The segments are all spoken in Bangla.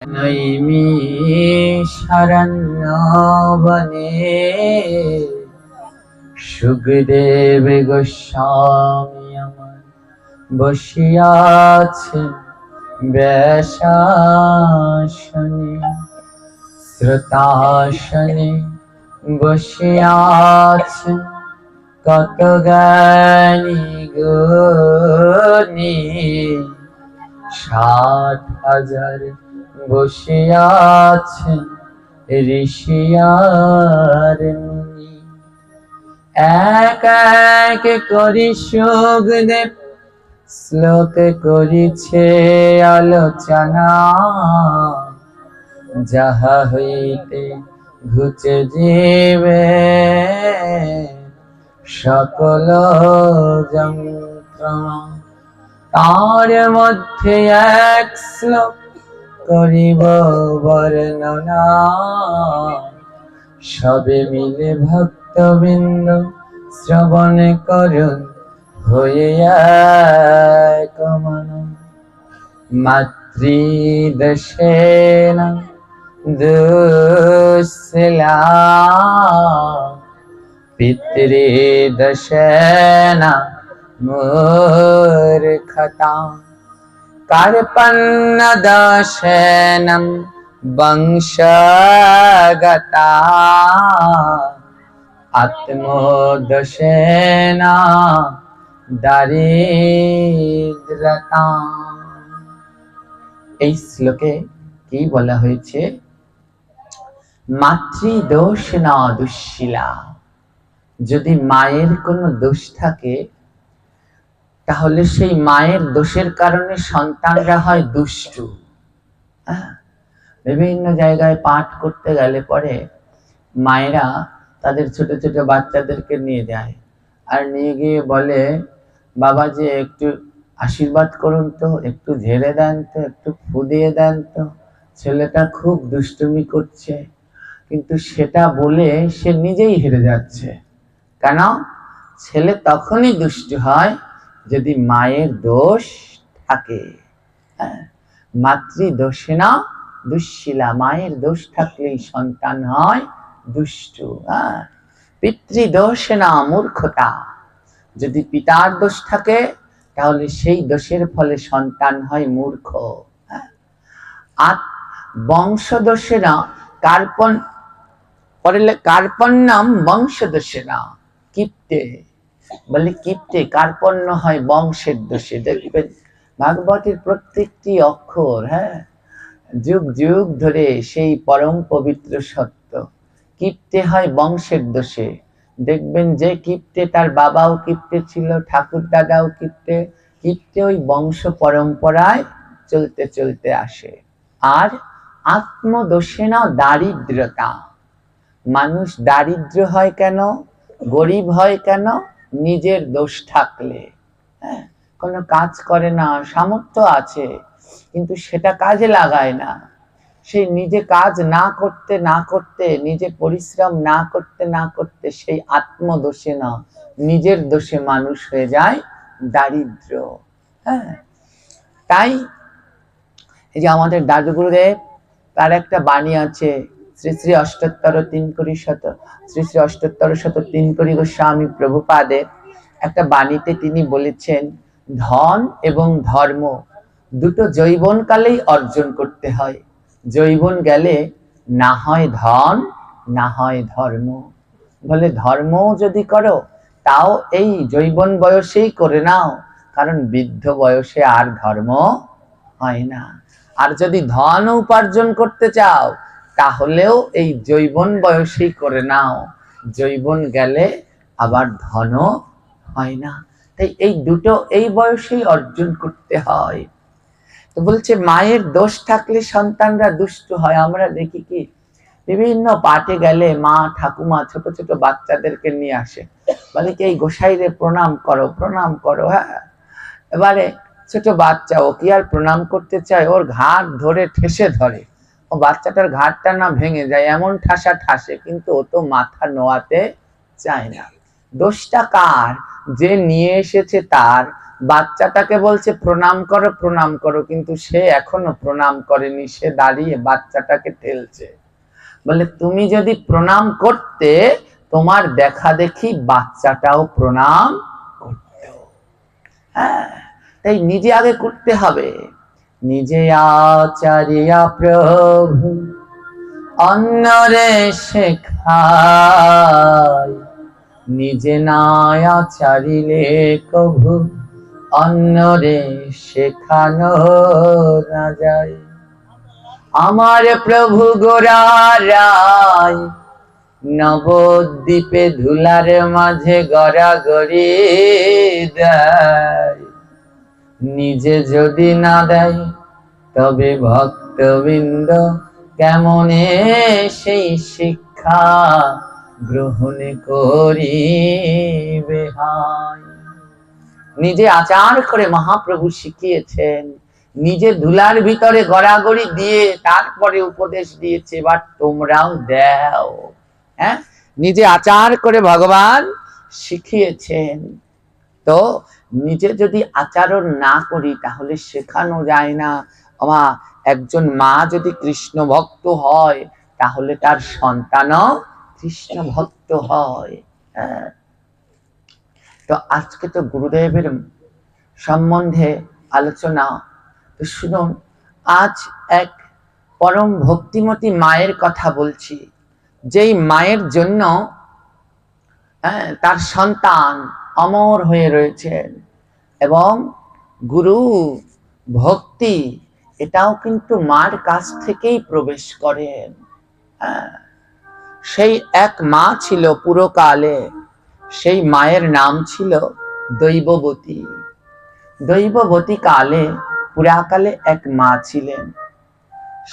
নৈমিষারণ্যবনে সুখদেব গোস্বামী আমার বসিয়াছেন ব্যাসাসনে, শ্রোতাসনে বসিয়াছেন কত জ্ঞানী গুণী। ৬০,০০০ বসিয়াছেন ঋষি আর মুনি। এক এক করি সুখদেব শ্লোক করিছে আলোচনা, যাহা হইতে ঘুচে জীবে সকল যন্ত্রণা। তার মধ্যে এক শ্লোক করিব বর্ণনা, সবে মিলে ভক্তবৃন্দ শ্রবণ করুন হয়ে এক মন। মাতৃদশেন দুঃশীলা, পিতৃদশেন মূর্খতা, কার্পণ্যদশেন বংশগতা, আত্মদশেন দারিদ্রতা। এই শ্লোকে কি বলা হয়েছে? মাতৃদোষ না দুঃশীলা। যদি মায়ের কোনো দোষ থাকে তাহলে সেই মায়ের দোষের কারণে সন্তানরা হয় দুষ্টু। বিভিন্ন জায়গায় পাঠ করতে গেলে পরে মায়েরা তাদের ছোট ছোট বাচ্চাদেরকে নিয়ে যায়, আর নিয়ে গিয়ে বলে, বাবা যে একটু আশীর্বাদ করুন তো, একটু ঝেড়ে দেন তো, একটু ফু দিয়ে দেন তো, ছেলেটা খুব দুষ্টুমি করছে। কিন্তু সেটা বলে সে নিজেই হেরে যাচ্ছে। কেন? ছেলে তখনই দুষ্টু হয় যদি মায়ের দোষ থাকে। মাতৃদোষে না দুঃশীলা, মায়ের দোষ থাকলেই সন্তান হয় দুষ্টু। পিতৃদোষে না মূর্খতা, যদি পিতার দোষ থাকে তাহলে সেই দোষের ফলে সন্তান হয় মূর্খ। আর বংশদোষে না কার্পণ্যম বংশদোষে না কিপ্তে, বলে কিপ্তে কার্পণ্য হয় বংশের দোষে। দেখবেন ভাগবতের প্রত্যেকটি অক্ষর যুগ যুগ ধরে সেই পরম পবিত্র সত্য। কিপ্তে হয় বংশের দোষে। দেখবেন যে কিপ্তে তার বাবাও কিপ্তে ছিল, ঠাকুর দাদাও কিপ্তে। কিপ্তে ওই বংশ পরম্পরায় চলতে চলতে আসে। আর আত্মদোষে না দারিদ্রতা। মানুষ দারিদ্র হয় কেন, গরিব হয় কেন? নিজের দোষ থাকলে। কোনো কাজ করে না, সামর্থ্য আছে কিন্তু সেটা কাজে লাগায় না। সেই নিজে কাজ না করতে না করতে, নিজে পরিশ্রম না করতে না করতে সেই আত্মদোষে না নিজের দোষে মানুষ হয়ে যায় দারিদ্র। তাই এই যে আমাদের দাদুগুরুদেব, তার একটা বাণী আছে, শ্রী শ্রী অষ্টোত্তর ৩ গোস্বামী প্রভুপাদের একটা বাণীতে তিনি বলেছেন, ধন এবং ধর্ম দুটো যৌবনকালেই অর্জন করতে হয়। যৌবন গেলে না হয় ধন না হয় ধর্ম। বলে ধর্মও যদি করো তাও এই যৌবন বয়সেই করে নাও, কারণ বৃদ্ধ বয়সে আর ধর্ম হয় না। আর যদি ধন উপার্জন করতে চাও তাহলেও এই যৌবন বয়সেই করে নাও, যৌবন গেলে আবার ধনও হয় না। তাই এই দুটো এই বয়সেই অর্জন করতে হয়। তো বলছে মায়ের দোষ থাকলে সন্তানরা দুষ্ট হয়। আমরা দেখি কি বিভিন্ন পাঠে গেলে মা ঠাকুমা ছোট ছোট বাচ্চাদেরকে নিয়ে আসে, বলে কি এই গোসাইরে প্রণাম করো প্রণাম করো। এবারে ছোট বাচ্চা, ও কি আর প্রণাম করতে চায়? ওর ঘাট ধরে ঠেসে ধরে, ও বাচ্চাটার ঘাটটা না ভেঙে যায় এমন ঠাসা ঠাসে, কিন্তু ও তো মাথা নোয়াতে চায় না। দোষটা কার? যে নিয়ে এসেছে তার। বাচ্চাটাকে বলছে প্রণাম করো প্রণাম করো, কিন্তু সে এখনো প্রণাম করেনি, সে দাঁড়িয়ে বাচ্চাটাকে ঠেলছে। বলে তুমি যদি প্রণাম করতে, তোমার দেখা দেখি বাচ্চাটাও প্রণাম করত। হ্যাঁ, তাই নিজে আগে করতে হবে। নিজে আচারিয়া প্রভু অন্যরে শেখায়, নিজে না আচারিলে কভু অন্যরে শেখানো না যায়। আমার প্রভু গোরারায় নবদ্বীপে ধুলার মাঝে গড়াগড়ি দেয়, নিজে যদি না দেয় তবে ভক্তবৃন্দ কেমনে সেই শিক্ষা গ্রহণ করিবে হায়। নিজে আচার করে মহাপ্রভু শিখিয়েছেন, নিজে ধুলার ভিতরে গড়াগড়ি দিয়ে তারপরে উপদেশ দিয়েছে, এবার তোমরাও দাও। হ্যাঁ, নিজে আচার করে ভগবান শিখিয়েছেন। তো নিজে যদি আচরণ না করি তাহলে শেখানো যায় না। একজন মা যদি কৃষ্ণ ভক্ত হয় তাহলে তার সন্তানও কৃষ্ণ ভক্ত হয়। তো আজকে তো গুরুদেবের সম্বন্ধে আলোচনা। তো শুনুন, আজ এক পরম ভক্তিমতী মায়ের কথা বলছি, যেই মায়ের জন্য তার সন্তান অমর হয়ে রয়েছেন। এবং গুরু ভক্তি এটাও কিন্তু মার কাছ থেকেই প্রবেশ করেন। সেই এক মা ছিল পুরকালে, সেই মায়ের নাম ছিল দৈববতী। দৈববতী কালে পুরাকালে এক মা ছিলেন।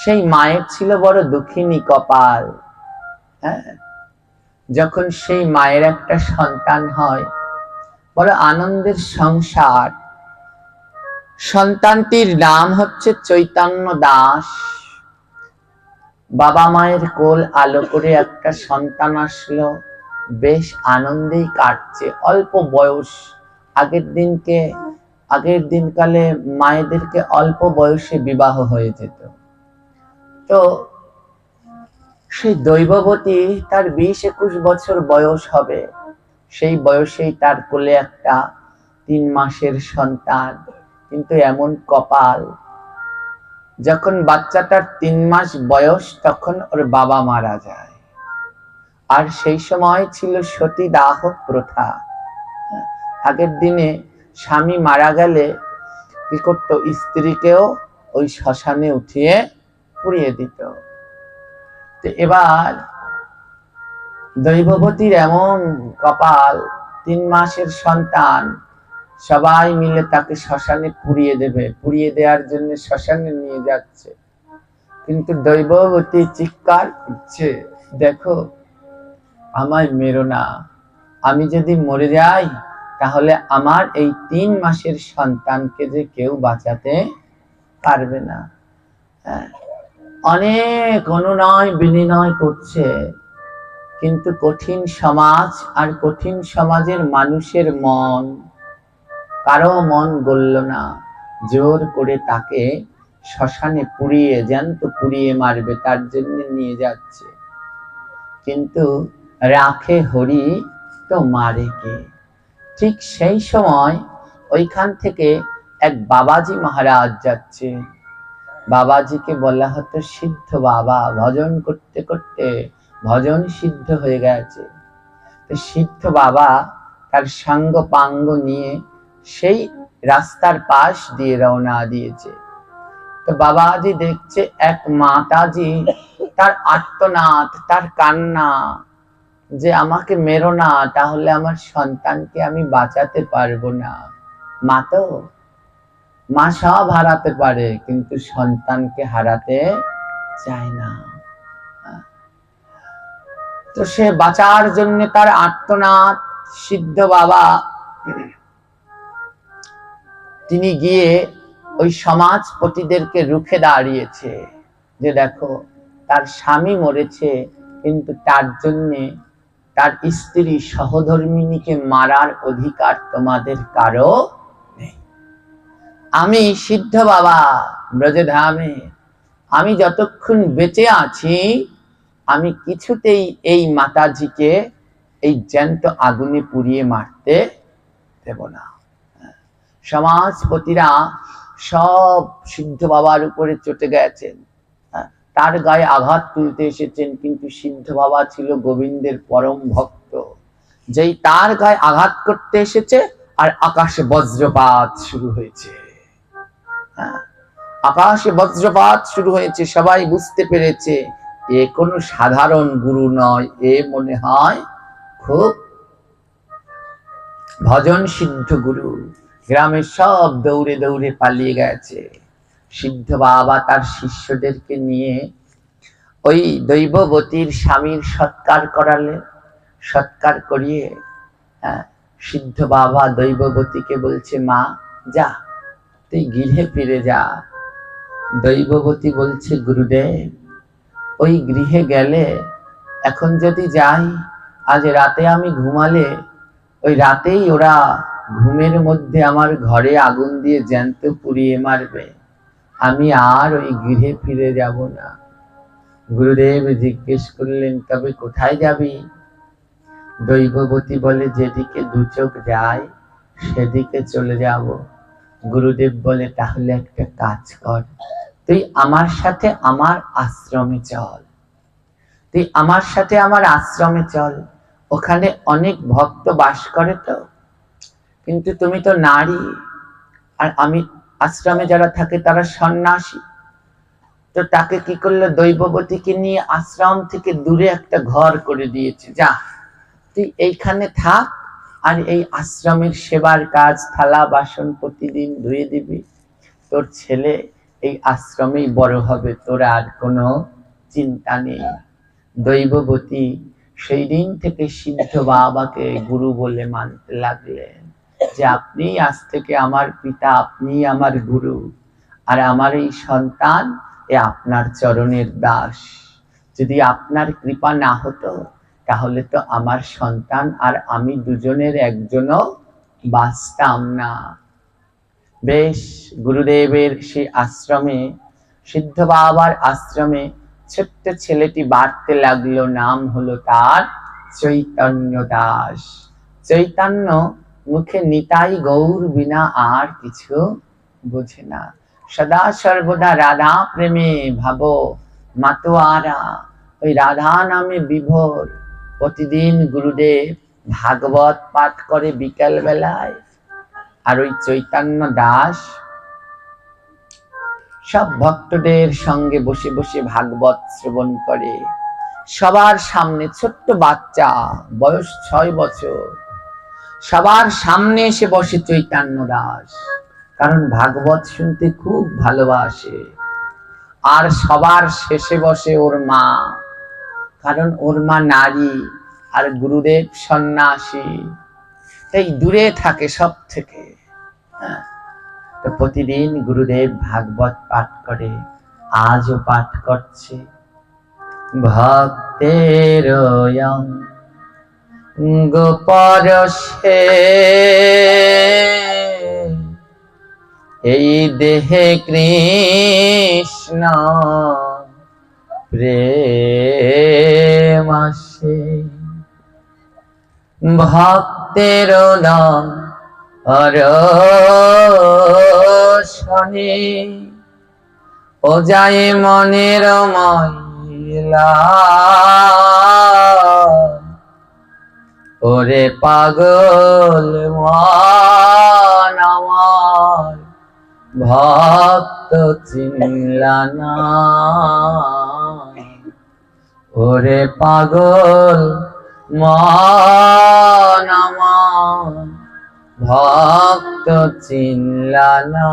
সেই মায়ের ছিল বড় দুঃখিনী কপাল। যখন সেই মায়ের একটা সন্তান হয়, বড় আনন্দের সংসার। সন্তানটির নাম হচ্ছে চৈতন্য দাস। বাবা মায়ের কোল আলো করে একটা সন্তান আসলো, বেশ আনন্দেই কাটছে। অল্প বয়স, আগের দিনকালে মায়েদেরকে অল্প বয়সে বিবাহ হয়ে যেত। তো সেই দৈববতী তার 20-21 বছর বয়স হবে, সেই বয়সেই তার কোলে একটা 3 মাসের সন্তান। কিন্তু এমন কপাল, যখন বাচ্চাটার 3 মাস বয়স তখন ওর বাবা মারা যায়। আর সেই সময় ছিল সতীদাহ প্রথা। আগের দিনে স্বামী মারা গেলে কি করতো, স্ত্রীকেও ওই শ্মশানে উঠিয়ে পুড়িয়ে দিত। তো এবার দৈববতীর এমন কপাল, 3 মাসের সন্তান, সবাই মিলে তাকে শ্মশানে পুড়িয়ে দেবে। পুড়িয়ে দেওয়ার জন্য শ্মশানে নিয়ে যাচ্ছে, কিন্তু দৈববতী চিৎকার করছে, দেখো আমায় মেরো না, আমি যদি মরে যাই তাহলে আমার এই 3 মাসের সন্তানকে যে কেউ বাঁচাতে পারবে না। অনেক অনুনয় বিনিময় করছে, কিন্তু কঠিন সমাজ আর কঠিন সমাজের মানুষের মন, কারো মন গলল না। জোর করে তাকে শ্মশানে পুড়িয়ে, জ্যান্ত পুড়িয়ে মারবে, তার জন্য নিয়ে যাচ্ছে। কিন্তু রাখে হরি তো মারে কে। ঠিক সেই সময় ওইখান থেকে এক বাবাজি মহারাজ যাচ্ছে। বাবাজিকে বলা হতো সিদ্ধ বাবা, ভজন করতে করতে ভজন সিদ্ধ হয়ে গেছে। তো সিদ্ধ বাবা তার সাঙ্গ পাঙ্গ নিয়ে সেই রাস্তার পাশ দিয়ে রওনা দিয়েছে। তো বাবাজি দেখছে এক মাতাজি, তার আর্তনাদ, তার কান্না, যে আমাকে মেরো না, তাহলে আমার সন্তানকে আমি বাঁচাতে পারবো না। মা তো, মা সব হারাতে পারে কিন্তু সন্তানকে হারাতে চায় না। তো সে বাঁচার জন্য তার আর্তনাদ, সিদ্ধ বাবা তিনি গিয়ে ওই সমাজপতিদেরকে রুখে দাঁড়িয়েছে, যে দেখো তার স্বামী মরেছে, কিন্তু তার জন্যে তার স্ত্রী সহধর্মিনীকে মারার অধিকার তোমাদের কারো নেই। আমি সিদ্ধ বাবা ব্রজধামে, আমি যতক্ষণ বেঁচে আছি আমি কিছুতেই এই মাতাজিকে এই জ্যান্ত আগুনে পুড়িয়ে মারতে দেব না। সমাজপতিরা সব সিদ্ধ বাবার উপরে চটে গেছেন, তার গায়ে আঘাত তুলতে এসেছেন, কিন্তু সিদ্ধ বাবা ছিল গোবিন্দের পরম ভক্ত। যেই তার গায়ে আঘাত করতে এসেছে আর আকাশে বজ্রপাত শুরু হয়েছে। আকাশে বজ্রপাত শুরু হয়েছে, সবাই বুঝতে পেরেছে এ কোনো সাধারণ গুরু নয়, এ মনে হয় খুব ভজন সিদ্ধ গুরু। গ্রামের সব দৌড়ে দৌড়ে পালিয়ে গেছে। সিদ্ধ বাবা তার শিষ্যদেরকে নিয়ে ওই দৈববতীর স্বামীর সৎকার করালেন। সৎকার করিয়ে সিদ্ধ বাবা দৈববতীকে বলছে, মা যা, তুই গৃহে ফিরে যা। দৈববতী বলছে, গুরুদেব ওই গৃহে গেলে এখন যদি যাই, আজ রাতে আমি ঘুমালে ওই রাতেই ওরা ঘুমের মধ্যে আমার ঘরে আগুন দিয়ে জ্যান্ত পুড়িয়ে মারবে, আমি আর ওই গৃহে ফিরে যাব না। গুরুদেব জিজ্ঞেস করলেন, তবে কোথায় যাবি? দৈববতী বলে, যেদিকে দু চোখ যায় সেদিকে চলে যাব। গুরুদেব বলে, তাহলে একটা কাজ কর, তুই আমার সাথে আমার আশ্রমে চল, তুই আমার সাথে আমার আশ্রমে চল। ওখানে অনেক ভক্ত বাস করে তো, কিন্তু তুমি তো নারী, আর আমি আশ্রমে যারা থাকে তারা সন্ন্যাসী। তো তাকে কি করলো, দৈববতীকে নিয়ে আশ্রম থেকে দূরে একটা ঘর করে দিয়েছে, যা তুই এইখানে থাক, আর এই আশ্রমের সেবার কাজ, থালা বাসন প্রতিদিন ধুয়ে দিবি, তোর ছেলে এই আশ্রমেই বড় হবে, তোর আর কোনো চিন্তা নেই। দৈববতী সেই দিন থেকে সিদ্ধ বাবাকে গুরু বলে মানতে লাগলেন, যে আপনি আজ থেকে আমার পিতা, আপনি আমার গুরু, আর আমার এই সন্তান এ আপনার চরণের দাস। যদি আপনার কৃপা না হতো তাহলে তো আমার সন্তান আর আমি দুজনের একজনও বাঁচতাম না। বেশ, গুরুদেবের সেই আশ্রমে, সিদ্ধ বাবার আশ্রমে ছোট্ট ছেলেটি বাড়তে লাগলো। নাম হলো তার চৈতন্য দাস। চৈতন্য মুখে নিতাই গৌর বিনা আর কিছু বোঝে না। সদা সর্বদা রাধা প্রেমে ভাবো মাতোয়ারা, ওই রাধা নামে বিভোর। প্রতিদিন গুরুদেব ভাগবত পাঠ করে বিকেল বেলায়, আর ওই চৈতন্য দাস সব ভক্তদের সঙ্গে বসে বসে ভাগবত শ্রবণ করে। সবার সামনে, ছোট্ট বাচ্চা, বয়স 6 বছর, সবার সামনে এসে বসে চৈতন্য দাস, কারণ ভাগবত শুনতে খুব ভালোবাসে। আর সবার শেষে বসে ওর মা, কারণ ওর মা নারী আর গুরুদেব সন্ন্যাসী, তাই দূরে থাকে সব থেকে। তো প্রতিদিন গুরুদেব ভাগবত পাঠ করে, আজও পাঠ করছে। ভক্তের গোপরশে এই দেহে কৃষ্ণ প্রেম আসে, ভক্তের অরশনে ও যায় মনের ময়লা। ওরে পাগল মন আমার ভক্ত চিনলা না, ওরে পাগল মন আমার ভক্ত চিনলা না।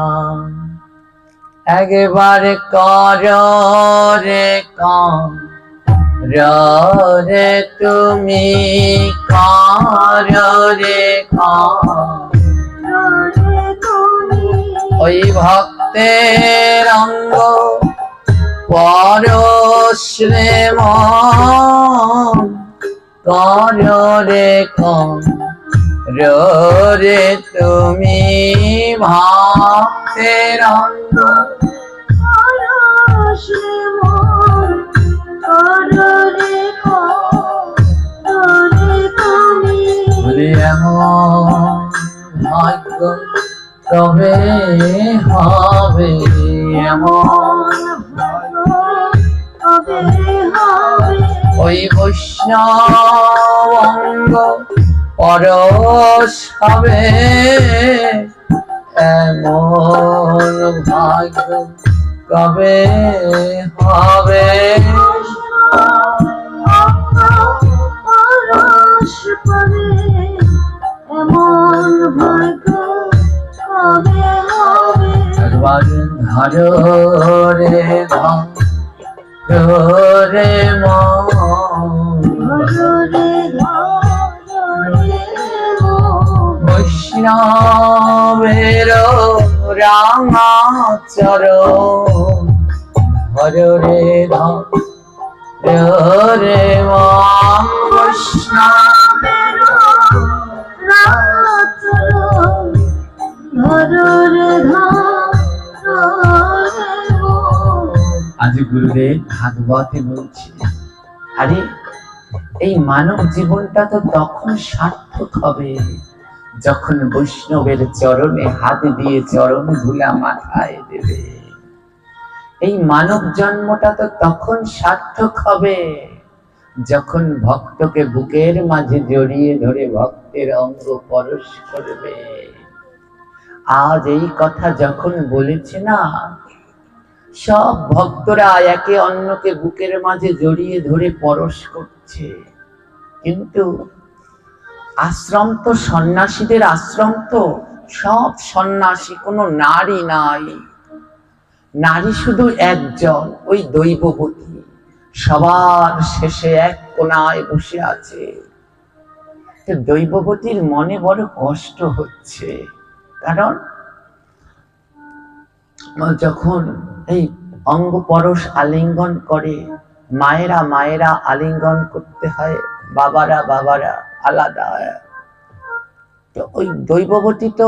একবার কর রে রে তুমি, কর রে ওই ভক্তের অঙ্গ পরশ্রে মন, কর রে রে তুমি ভক্ত ভক্তের অঙ্গ বলি এমন ভাগ্য কবে হবে, এমন ওই বৈষ্ণব অঙ্গ পরশ হবে, এমন ভাগ্য কবে হবে। একবার ধরো রে রে বৈষ্ণবের রামাচর ধর রে রে বৈষ্ণবের আজ গুরুদেব ভাগবতে বলছি, আরে এই মানব জীবনটা তো তখন সার্থক হবে যখন বৈষ্ণবের চরণে হাত দিয়ে চরণ ধুলা মাথায় দেবে। এই মানব জন্মটা তো তখন সার্থক হবে যখন ভক্তকে বুকের মাঝে জড়িয়ে ধরে ভক্তের অঙ্গ পরশ করবে। আজ এই কথা যখন বলেছে না, সব ভক্তরা একে অন্যকে বুকের মাঝে জড়িয়ে ধরে পরশ করছে, কিন্তু আশ্রম তো সন্ন্যাসীদের আশ্রম, তো সব সন্ন্যাসী, কোনো নারী নাই। নারী শুধু একজন, ওই দৈববতী সবার শেষে এক কোণায় বসে আছে। দৈববতীর মনে বড় কষ্ট হচ্ছে, কারণ যখন এই অঙ্গ পরশ আলিঙ্গন করে, মায়েরা আলিঙ্গন করতে হয়, বাবারা আলাদা। তো ওই দৈববতী তো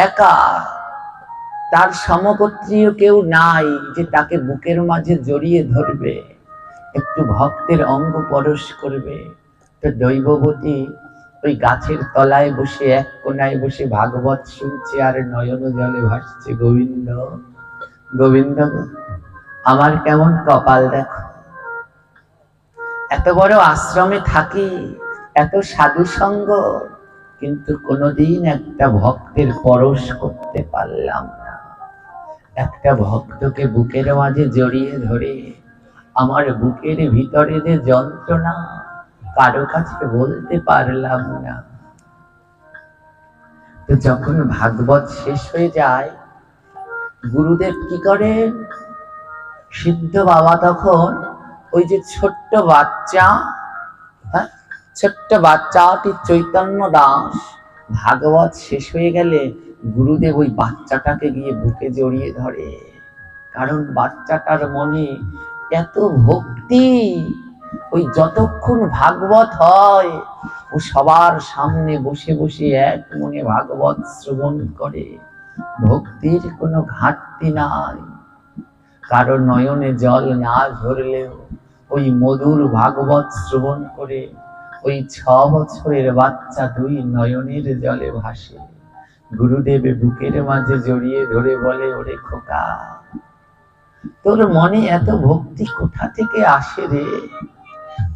একা, তার সমগোত্রীয় কেউ নাই যে তাকে বুকের মাঝে জড়িয়ে ধরবে, একটু ভক্তের অঙ্গ পরশ করবে। তো দৈববতী ওই গাছের তলায় বসে এক কোণায় বসে ভাগবত শুনছে আর নয়ন জলে ভাসছে, গোবিন্দ গোবিন্দ আমার কেমন কপাল দেখো, এত বড় আশ্রমে থাকি, এত সাধু সঙ্গ, কিন্তু কোনোদিন একটা ভক্তের পরশ করতে পারলাম না। একটা ভক্তকে বুকের মাঝে জড়িয়ে ধরে আমার বুকের ভিতরে যে যন্ত্রণা কারো কাছে বলতে পারলাম না। তো যখন ভাগবত শেষ হয়ে যায়, গুরুদেব কি করে, সিদ্ধ বাবা তখন ওই যে ছোট্ট বাচ্চাটি চৈতন্য দাস, ভাগবত শেষ হয়ে গেলে গুরুদেব ওই বাচ্চাটাকে গিয়ে বুকে জড়িয়ে ধরে, কারণ বাচ্চাটার মনে এত ভক্তি। ওই যতক্ষণ ভাগবত হয় ও সবার সামনে বসে বসে এক মনে ভাগবত শ্রবণ করে, ভক্তির কোনো ঘাটতি নাই। কারো নয়নে জল না ঝরলেও ওই মধুর ভাগবত শ্রবণ করে ওই 6 বছরের বাচ্চা 2 নয়নের জলে ভাসে। গুরুদেব বুকের মাঝে জড়িয়ে ধরে বলে, ওরে খোকা, তোর মনে এত ভক্তি কোথা থেকে আসে রে?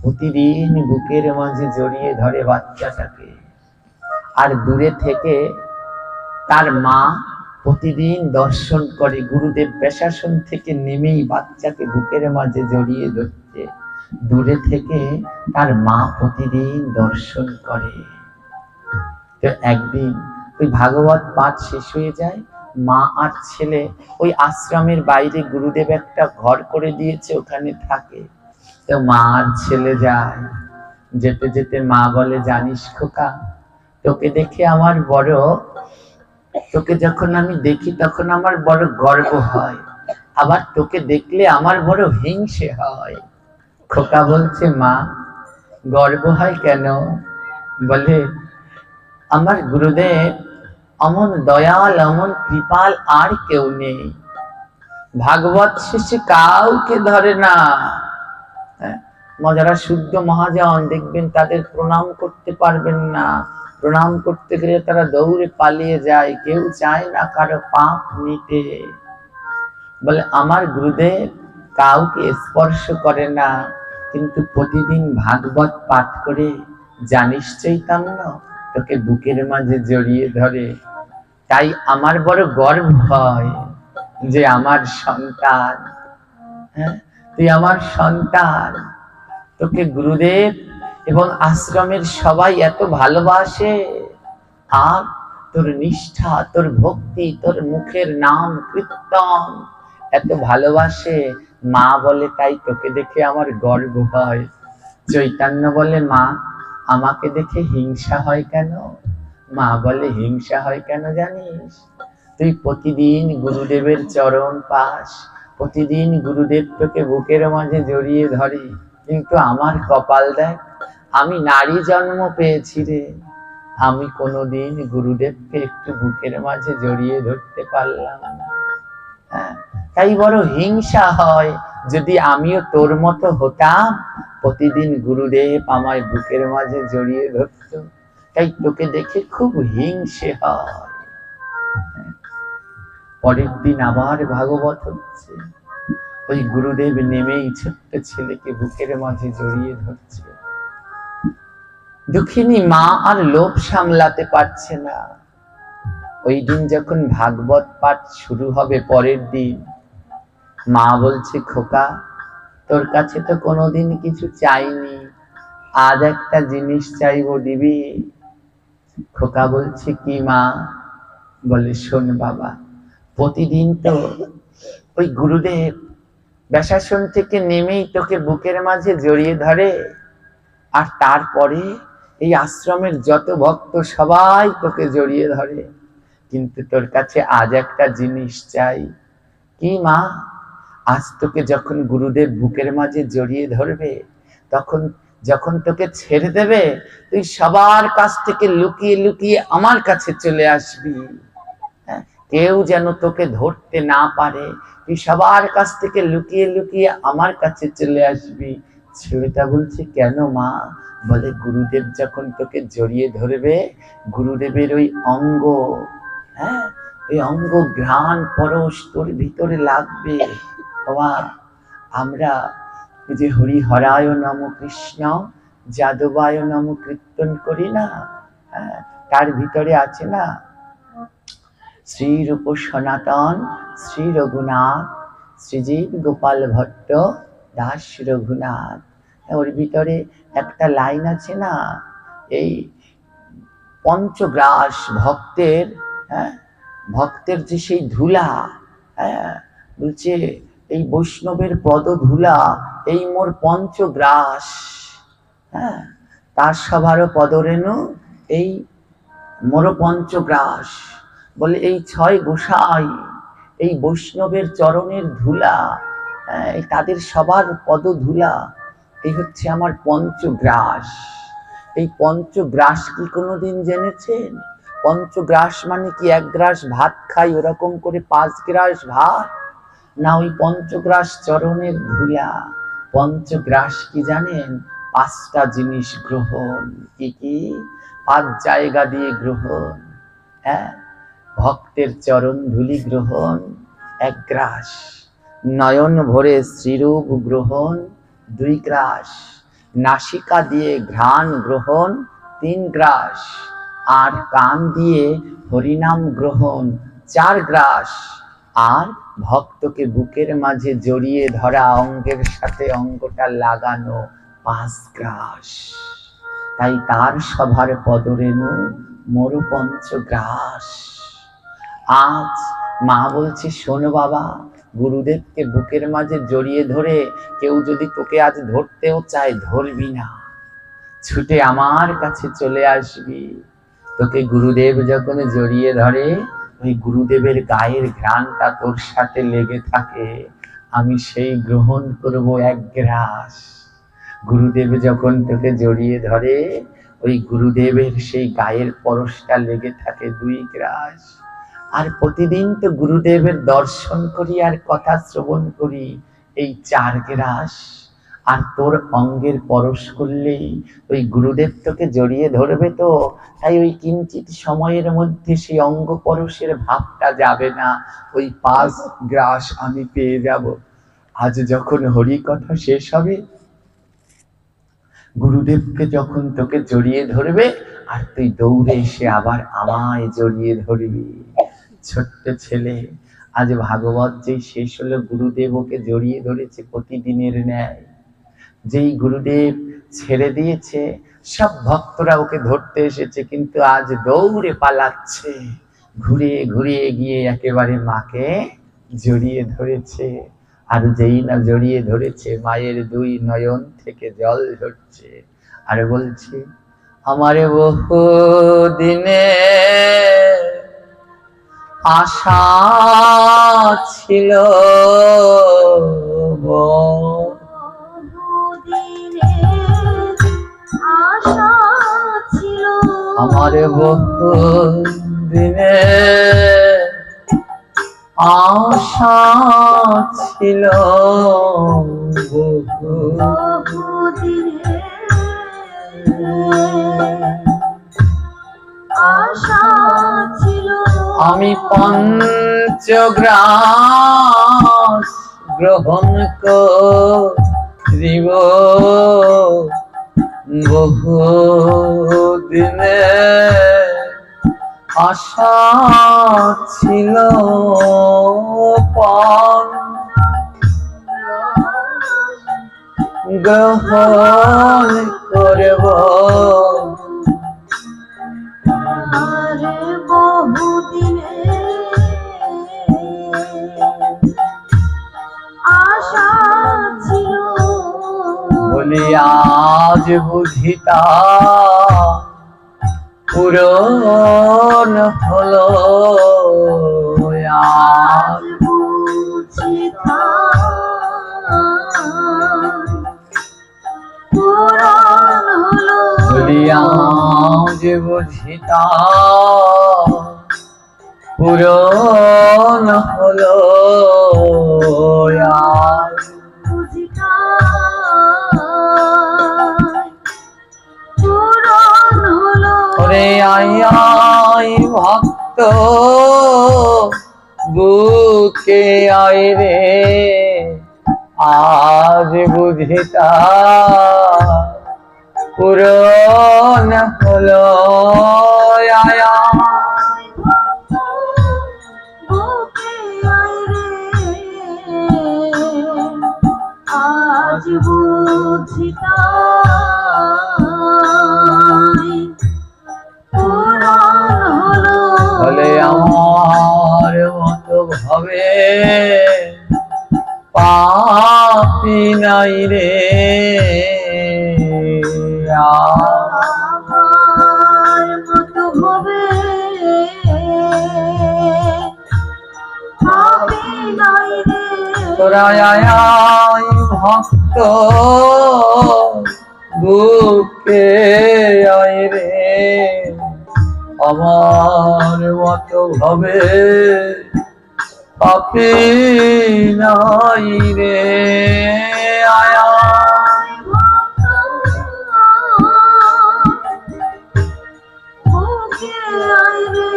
প্রতিদিন বুকের মাঝে জড়িয়ে ধরে বাচ্চাটাকে, আর দূরে থেকে তার মা প্রতিদিন দর্শন করে। গুরুদেব প্রশাসন থেকে নেমেই বাচ্চাকে বুকের মাঝে জড়িয়ে ধরছে, দূরে থেকে তার মা প্রতিদিন দর্শন করে। তো একদিন ওই ভাগবত পাঠ শেষ হয়ে যায়, মা আর ছেলে ওই আশ্রমের বাইরে গুরুদেব একটা ঘর করে দিয়েছে, ওখানে থাকে। তো মা আর ছেলে যায়, যেতে যেতে মা বলে, জানিস খোকা, তোকে দেখে আমার বড়, তোকে যখন আমি দেখি তখন আমার বড় গর্ব হয়, আবার তোকে দেখলে আমার বড় হিংসে হয়। খোকা বলছে, মা গর্ব হয় কেন? বলে, আমার গুরুদেব অমন দয়াল অমন কৃপাল আর কেউ নেই। ভাগবত শেষে কাউকে ধরে না। যারা শুদ্ধ মহাজন দেখবেন তাদের প্রণাম করতে পারবেন না, প্রণাম করতে গেলে তারা দৌড়ে পালিয়ে যায়। কেউ চায় না কারো পাপ নিতে। বলে আমার গুরুদেব কাউকে স্পর্শ করে না, কিন্তু প্রতিদিন ভাগবত পাঠ করে জানিস চৈতন্য তোকে বুকের মাঝে জড়িয়ে ধরে। তাই আমার বড় গর্ব হয় যে আমার সন্তান, তুই আমার সন্তান, তোকে গুরুদেব এবং আশ্রমের সবাই এত ভালোবাসে। আর তোর নিষ্ঠা, তোর ভক্তি, তোর মুখের নাম কীর্তন এত ভালোবাসে। মা বলে তাই তোকে দেখে আমার গর্ব হয়। চৈতন্য বলে মা আমাকে দেখে হিংসা হয় কেন? মা বলে হিংসা হয় কেন জানিস? তুই প্রতিদিন গুরুদেবের চরণ পাস, প্রতিদিন গুরুদেব তোকে বুকের মাঝে জড়িয়ে ধরে, কিন্তু আমার কপাল দেখ, আমি নারী জন্ম পেয়েছি রে, আমি কোনোদিন গুরুদেবকে একটু বুকের মাঝে জড়িয়ে ধরতে পারলাম না। তাই বড় হিংসা হয়, যদি আমিও তোর মতো হতাম, প্রতিদিন গুরুদেব আমায় বুকের মাঝে জড়িয়ে ধরত। তাই তোকে দেখে খুব হিংসে হয়। পরের দিন আবার ভাগবত হচ্ছে, ওই গুরুদেব নেমেই ছোট্ট ছেলেকে বুকের মাঝে জড়িয়ে ধরছে। দুঃখিনী মা আর লোভ সামলাতে পারছে না। ওই দিন যখন ভাগবত পাঠ শুরু হবে, পরের দিন মা বলছে খোকা তোর কাছে তো কোনোদিন কিছু চাইনি, আজ একটা জিনিস চাইবো, দিবি? খোকা বলছে কি মা? বলে শোন বাবা, প্রতিদিন তো ওই গুরুদেব ব্যাসাসন থেকে নেমেই তোকে বুকের মাঝে জড়িয়ে ধরে, আর তারপরে এই আশ্রমের যত ভক্ত সবাই তোকে জড়িয়ে ধরে, কিন্তু তোর কাছে আজ একটা জিনিস চাই। কি মা? আজ তোকে যখন গুরুদেব বুকের মাঝে জড়িয়ে ধরবে, তখন যখন তোকে ছেড়ে দেবে, তুই সবার কাছ থেকে লুকিয়ে লুকিয়ে আমার কাছে চলে আসবি। কেউ যেন তোকে ধরতে না পারে, তুই সবার কাছ থেকে লুকিয়ে লুকিয়ে আমার কাছে চলে আসবি। ছেলেটা বলছে কেন মা? বলে গুরুদেব যখন তোকে জড়িয়ে ধরবে, গুরুদেবের ওই অঙ্গ, ওই অঙ্গ ঘ্রাণ পরশ তোর ভিতরে লাগবে। বাবা আমরা যে হরি হরায় নম কৃষ্ণ যাদবায় নম কীর্তন করি না, তার ভিতরে আছে না শ্রী রূপ সনাতন শ্রী রঘুনাথ শ্রীজীব গোপাল ভট্ট দাস রঘুনাথ, ওর ভিতরে একটা লাইন আছে না, এই পঞ্চগ্রাস ভক্তের, ভক্তের যে সেই ধুলা, বলছে এই বৈষ্ণবের পদ ধুলা এই মোর পঞ্চগ্রাস, তার সভারও পদরেণু এই মোর পঞ্চগ্রাস। বলে এই ছয় গোসাই এই বৈষ্ণবের চরণের ধুলা, তাদের সবার পদ ধুলা, এই হচ্ছে আমার পঞ্চগ্রাস। এই পঞ্চগ্রাস কি কোনোদিন জেনেছেন? পঞ্চগ্রাস মানে কি এক গ্রাস ভাত খাই ওরকম করে 5 গ্রাস ভাত না, ওই পঞ্চগ্রাস চরণের ধুলা। পঞ্চগ্রাস কি জানেন? 5টা জিনিস গ্রহণ। কি কি? 5 জায়গা দিয়ে গ্রহণ। ভক্তের চরণ ধুলি গ্রহণ 1 গ্রাস, নয়ন ভরে শ্রীরূপ গ্রহণ 2 গ্রাস, নাসিকা দিয়ে ঘ্রাণ গ্রহণ 3 গ্রাস, আর কান দিয়ে হরিনাম গ্রহণ 4 গ্রাস, আর ভক্তকে বুকের মাঝে জড়িয়ে ধরা অঙ্গের সাথে অঙ্গটা লাগানো 5 গ্রাস। তাই তার সভার পদরেণু মোর পঞ্চগ্রাস। আজ মা বলছে শোনো বাবা, গুরুদেবকে বুকের মাঝে জড়িয়ে ধরে কেউ যদি তোকে আজ ধরতেও চায়, ধরবি না, ছুটে আমার কাছে চলে আসবি। তোকে গুরুদেব যখন জড়িয়ে ধরে, ওই গুরুদেবের গায়ের ঘ্রাণটা তোর সাথে লেগে থাকে, আমি সেই গ্রহণ করব 1 গ্রাস। গুরুদেব যখন তোকে জড়িয়ে ধরে, ওই গুরুদেবের সেই গায়ের পরশটা লেগে থাকে 2 গ্রাস। আর প্রতিদিন তো গুরুদেবের দর্শন করি আর কথা শ্রবণ করি এই 4 গ্রাস। আর তোর অঙ্গের পরশ করলেই ওই গুরুদেব তোকে জড়িয়ে ধরবে, তো তাই ওই কিঞ্চিত সময়ের মধ্যে সেই অঙ্গ পরশের ভাবটা যাবে না, ওই 5 গ্রাস আমি পেয়ে যাব। আজ যখন হরি কথা শেষ হবে, গুরুদেবকে যখন তোকে জড়িয়ে ধরবে, আর তুই দৌড়ে এসে আবার আমায় জড়িয়ে ধরবি। ছোট্ট ছেলে, আজ ভাগবত যেই শেষ হলো, গুরুদেব ওকে জড়িয়ে ধরেছে প্রতিদিনের ন্যায়। যেই গুরুদেব ছেড়ে দিয়েছে, সব ভক্তরা ওকে ধরতে এসেছে, কিন্তু আজ দৌড়ে পালাচ্ছে, ঘুরে ঘুরে গিয়ে একেবারে মাকে জড়িয়ে ধরেছে। আর যেই না জড়িয়ে ধরেছে, মায়ের 2 নয়ন থেকে জল ঝরছে, আর বলছে আমার বহু দিনে আশা ছিল, আমার বহু দিনে আশা ছিল, আমি 5 গ্রাস গ্রহণ করিব, বহু দিনে আশা ছিল, গ্রহণ করব। বলি আজ বুঝিতা পূরণ হলো, আজ বুঝিতা পূরণ হলো, বলি আজ বুঝিতা পূরণ হলো, আজ বুঝিতা পূরণ হলো। ওরে আয় আয় ভক্ত বুকে আয় রে, আজ বুঝিতা পূরণ হলো, আয় আজ বুঝিতা পূরণ হলো। বলে আমার মতো ভাবে পাপী নাই রে, আমার মতো ভাবে পাপী নাই রে। তোরা আয় ভক্ত বুকে আয় রে, আমার মতো ভাবে পাপী নাই রে, আয় বুকে আয় রে,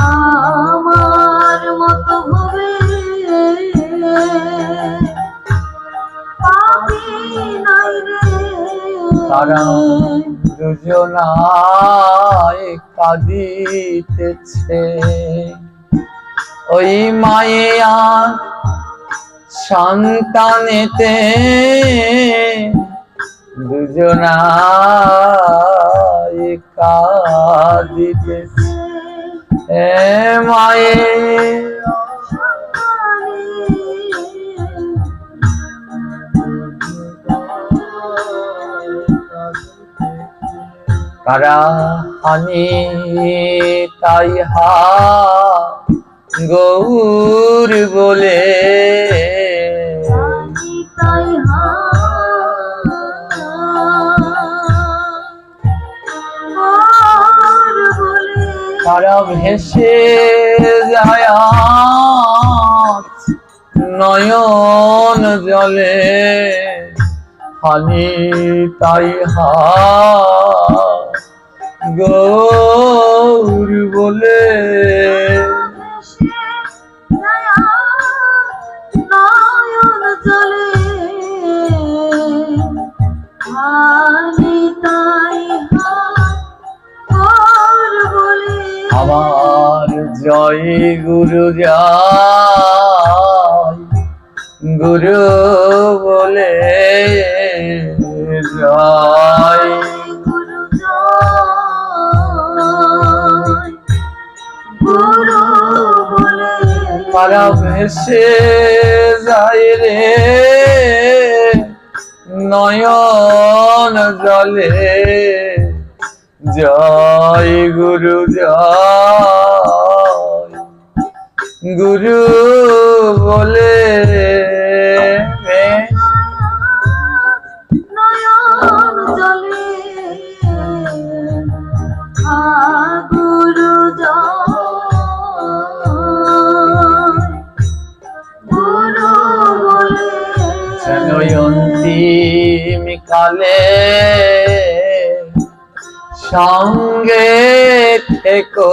আমার মতো ভাবে পাপী নাই রে। তারা দুজনায় কাঁদিতেছে, ওই মায়া সন্তানেতে দুজনায় কাঁদিতেছে, মায়ে কারা হানি তাই হা গৌর বলে, তারা ভেসে যায় নয়ন জলে, হানি তাই হা গৌর বলে। নয়ন জলে হানি তাই হা গৌর বলে। আমার জয় গুরু জয় গুরু বলে, জয় গুরু জয় গুরু বলে। তারা ভেসে যায় রে নয়ন জলে, জয় গুরু জয় গুরু বলে। নয়ন জলে গুরু জয় গুরু বলে। যেন অন্তিম কালে সঙ্গে থেকো,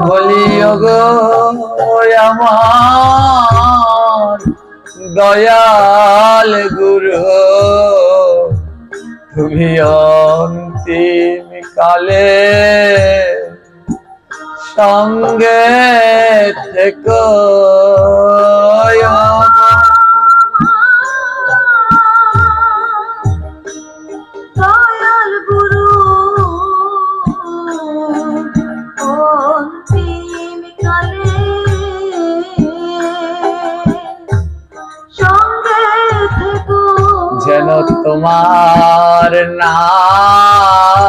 বলিও গো আমার দয়াল গুরু, তুমি অন্তিম কালে সঙ্গে থেকো। দয়াল গুরু অন্তিম কালে সঙ্গে থেকো। যেন তোমার নাম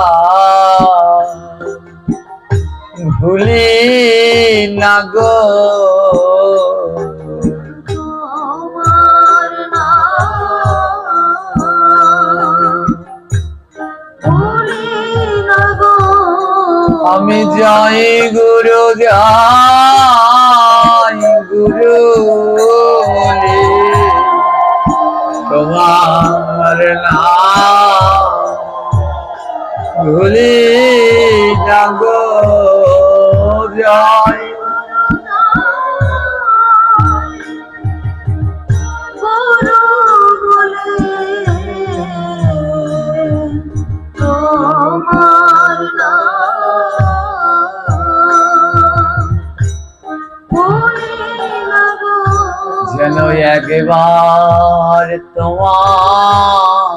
ভুলি না গো, তোমার নাম ভুলি না গো। আমি যাই গুরু যাই গুরু বলি, তোমার নাম ভুলি না গো, জয় গুরু বলে। তোমার নাম ভুলি না গো। যেন একবার তোমার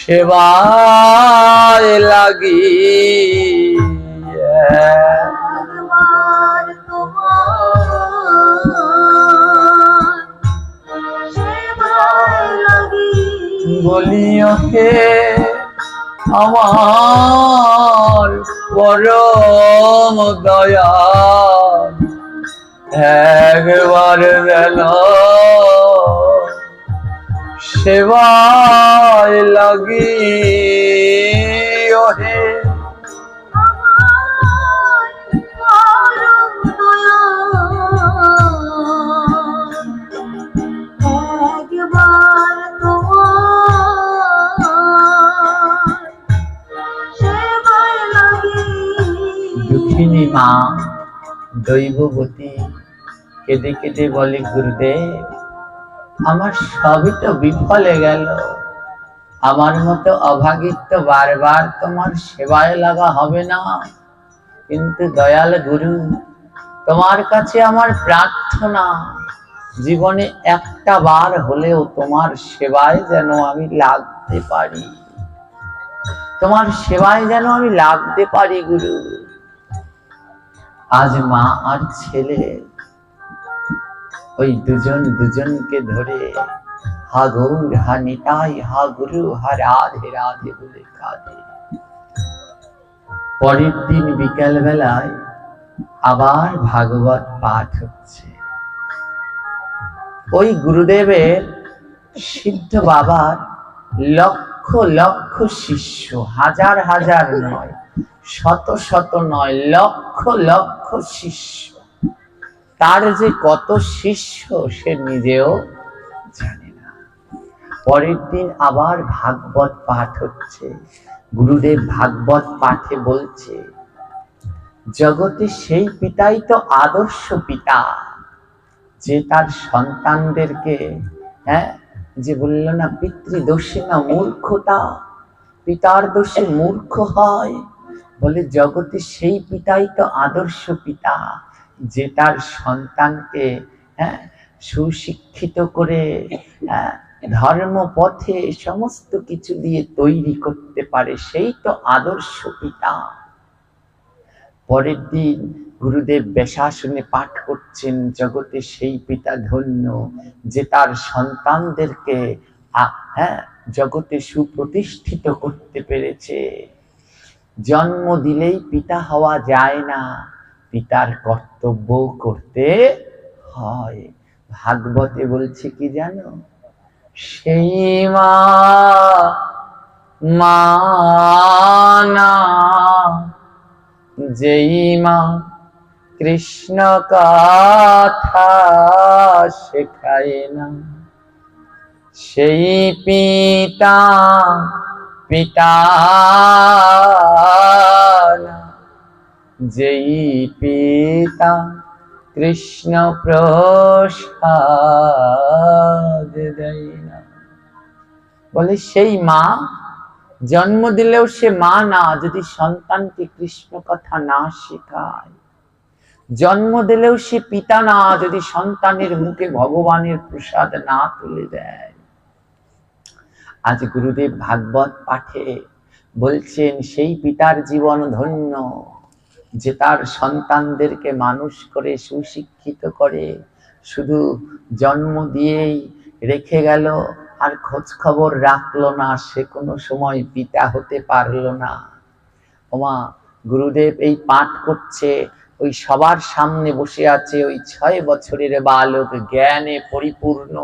সেবায় লাগি, একবার তোমার সেবায় লাগি। বলিও হে আমার পরম দয়াল, একবার যেন সেবায় লাগি হে। দুঃখিনী মা দৈববতী কেঁদে কেঁদে বলে, গুরুদেব আমার সবই তো বিফলে গেল, আমার মতো অভাগীর তো বারবার তোমার সেবায় লাগা হবে না, কিন্তু দয়াল গুরু তোমার কাছে আমার প্রার্থনা জীবনে একটা বার হলেও তোমার সেবায় যেন আমি লাগতে পারি, তোমার সেবায় যেন আমি লাগতে পারি গুরু। আজ মা আর ছেলে ওই দুজনকে ধরে হা গৌর হা নিতাই হা গুরু হা রাধে রাধে বলে কাঁদে। পরের দিন বিকেল বেলায় আবার ভাগবত পাঠ হচ্ছে। ওই গুরুদেবের সিদ্ধ বাবার লক্ষ লক্ষ শিষ্য, হাজার হাজার নয়, শত শত নয়, লক্ষ লক্ষ শিষ্য। তার যে কত শিষ্য সে নিজেও জানে না। পরের দিন আবার ভাগবত পাঠ হচ্ছে। গুরুদেব ভাগবত পাঠে বলছে, জগতে সেই পিতাই তো আদর্শ পিতা, যে তার সন্তানদেরকে, যে বলল না, পিতৃদোষে না মূর্খতা, পিতার দোষে মূর্খ হয়। বলে জগতে সেই পিতাই তো আদর্শ পিতা, যে তার সন্তানকে সুশিক্ষিত করে ধর্ম পথে সমস্ত কিছু দিয়ে তৈরি করতে পারে, সেই তো আদর্শ পিতা। পরের দিন গুরুদেব বেশাসনে পাঠ করছেন, জগতে সেই পিতা ধন্য, যে তার সন্তানদেরকে জগতে সুপ্রতিষ্ঠিত করতে পেরেছে। জন্ম দিলেই পিতা হওয়া যায় না, পিতার কর্তব্য করতে হয়। ভাগবতে বলছে কি জানো, সেই মানা যেই মা কৃষ্ণ কথা শেখায় না, সেই পিতা পিতা না, যেই পিতা কৃষ্ণ প্রসাদ দেয় না। বলে সেই মা জন্ম দিলেও সে মা না, যদি সন্তানকে কৃষ্ণ কথা না শেখায়। জন্ম দিলেও সে পিতা না, যদি সন্তানের মুখে ভগবানের প্রসাদ না তুলে দেয়। আজ গুরুদেব ভাগবত পাঠে বলছেন, সেই পিতার জীবন ধন্য, যে তার সন্তানদেরকে মানুষ করে সুশিক্ষিত করে, শুধু জন্ম দিয়েই রেখে গেল আর খোঁজ খবর রাখলো না, সে কোনো সময় পিতা হতে পারলো না। ওমা, গুরুদেব এই পাঠ করছে, ওই সবার সামনে বসে আছে ওই 6 বছরের বালক, জ্ঞানে পরিপূর্ণ।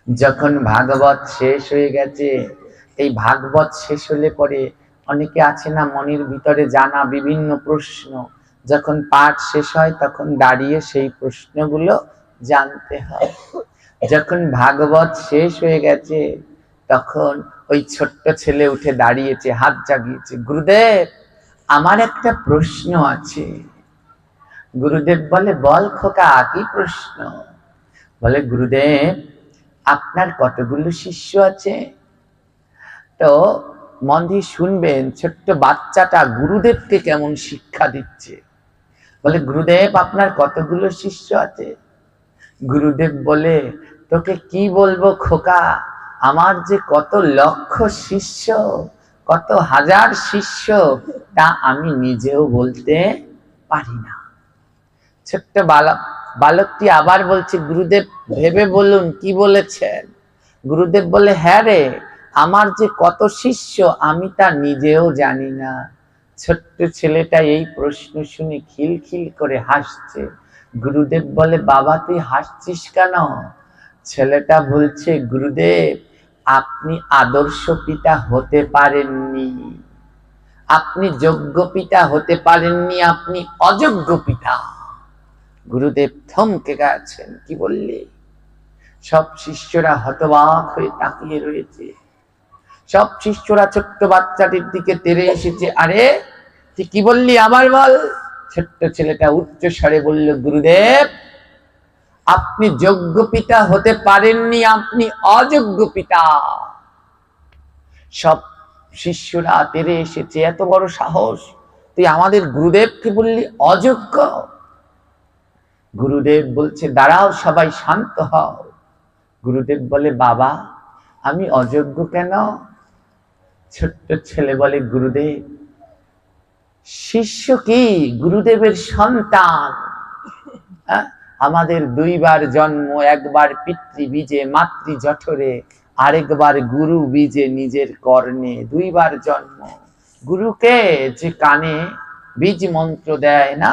যখন ভাগবত শেষ হয়ে গেছে, এই ভাগবত শেষ হলে পরে অনেকে আছে না মনের ভিতরে জানা বিভিন্ন প্রশ্ন, যখন পাঠ শেষ হয় তখন দাঁড়িয়ে সেই প্রশ্নগুলো জানতে হয়। যখন ভাগবত শেষ হয়ে গেছে তখন ওই ছোট্ট ছেলে উঠে দাঁড়িয়েছে, হাত জাগিয়েছে, গুরুদেব আমার একটা প্রশ্ন আছে। গুরুদেব বলে, বল খোকা, কি প্রশ্ন? বলে, গুরুদেব আপনার কতগুলো শিষ্য আছে? তো মন দিয়ে শুনবেন, ছোট্ট বাচ্চাটা গুরুদেবকে কেমন শিক্ষা দিচ্ছে। বলে, গুরুদেব আপনার কতগুলো শিষ্য আছে? গুরুদেব বলে, তোকে কি বলবো খোকা, আমার যে কত লক্ষ শিষ্য, কত হাজার শিষ্য, তা আমি নিজেও বলতে পারি না। ছোট্ট বালকটি আবার বলছে, গুরুদেব ভেবে বলুন কি বলেছেন? গুরুদেব বলে, হ্যাঁ রে, আমার যে কত শিষ্য আমি তা নিজেও জানি না। ছোট্ট ছেলেটা এই প্রশ্ন শুনে খিলখিল করে হাসছে। গুরুদেব বলে, বাবা তুই হাসছিস কেন? ছেলেটা বলছে, গুরুদেব আপনি আদর্শ পিতা হতে পারেননি, আপনি যোগ্য পিতা হতে পারেননি, আপনি অযোগ্য পিতা। গুরুদেব থমকে গেছেন, কি বললি? সব শিষ্যরা হতবাক হয়ে তাকিয়ে রয়েছে। সব শিষ্যরা ছোট্ট বাচ্চাটির দিকে তেড়ে এসেছে, আরে তুই কি বললি আবার বল। ছোট্ট ছেলেটা উচ্চ স্বরে বলল, গুরুদেব আপনি যোগ্য পিতা হতে পারেননি, আপনি অযোগ্য পিতা। সব শিষ্যরা তেড়ে এসেছে, এত বড় সাহস, তুই আমাদের গুরুদেবকে বললি অযোগ্য? গুরুদেব বলছে, দাঁড়াও সবাই শান্ত হও। গুরুদেব বলে, বাবা আমি অযোগ্য কেন? ছোট্ট ছেলে বলে, গুরুদেব শিষ্য কি গুরুদেবের সন্তান? আমাদের 2 বার জন্ম, একবার পিতৃ বীজে মাতৃ জঠরে, আরেকবার গুরু বীজে নিজের কর্ণে। 2 বার জন্ম। গুরুকে যে কানে বীজ মন্ত্র দেয় না,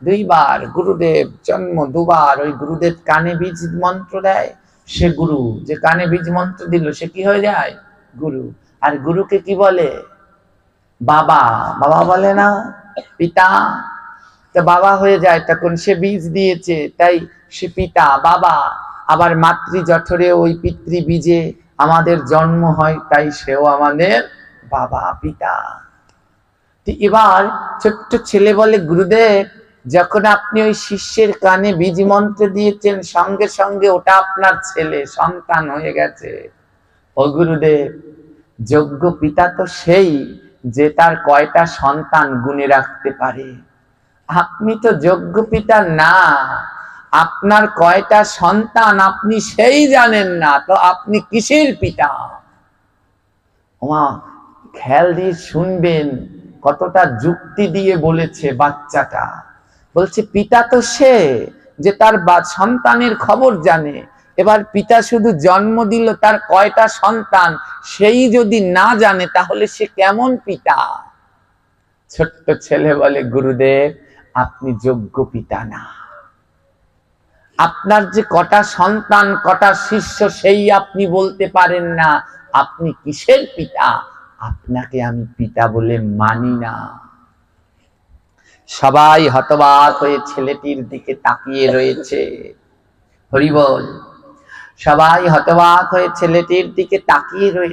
দুইবার গুরুদেব জন্ম, দুবার ওই গুরুদেব কানে বীজ মন্ত্র দেয়, সে গুরু। যে কানে বীজ মন্ত্র দিল সে কি হয়ে যায়? গুরু। আর গুরুকে কি বলে? বাবা। বাবা বলে না, পিতা। তো বাবা হয়ে যায়, তখন সে বীজ দিয়েছে তাই সে পিতা, বাবা। আবার মাতৃ জঠরে ওই পিতৃ বীজে আমাদের জন্ম হয়, তাই সেও আমাদের বাবা, পিতা। এবার ছোট্ট ছেলে বলে, গুরুদেব যখন আপনি ওই শিষ্যের কানে বীজ মন্ত্র দিয়েছেন, সঙ্গে সঙ্গে ওটা আপনার ছেলে, সন্তান হয়ে গেছে। ও গুরুদেব, যোগ্য পিতা তো সেই যে তার কয়টা সন্তান গুণে রাখতে পারে। আপনি তো যোগ্য পিতা না, আপনার কয়টা সন্তান আপনি সেই জানেন না, তো আপনি কিসের পিতা? ওমা, খেয়াল দিয়ে শুনবেন কতটা যুক্তি দিয়ে বলেছে বাচ্চাটা। বলছে পিতা তো সে যে তার সন্তানের খবর জানে। এবার পিতা শুধু জন্ম দিল, তার কয়টা সন্তান সেই যদি না জানে তাহলে সে কেমন পিতা? ছোট্ট ছেলে বলে, গুরুদেব আপনি যোগ্য পিতা না। আপনার যে কটা সন্তান, কটা শিষ্য সেই আপনি বলতে পারেন না, আপনি কিসের পিতা? আপনাকে আমি পিতা বলে মানি না। সবাই হতবাক হয়ে ছেলেটির দিকে তাকিয়ে রয়েছে। হরি বল। সবাই হতবাক হয়ে ছেলেটির দিকে তাকিয়ে রয়েছে।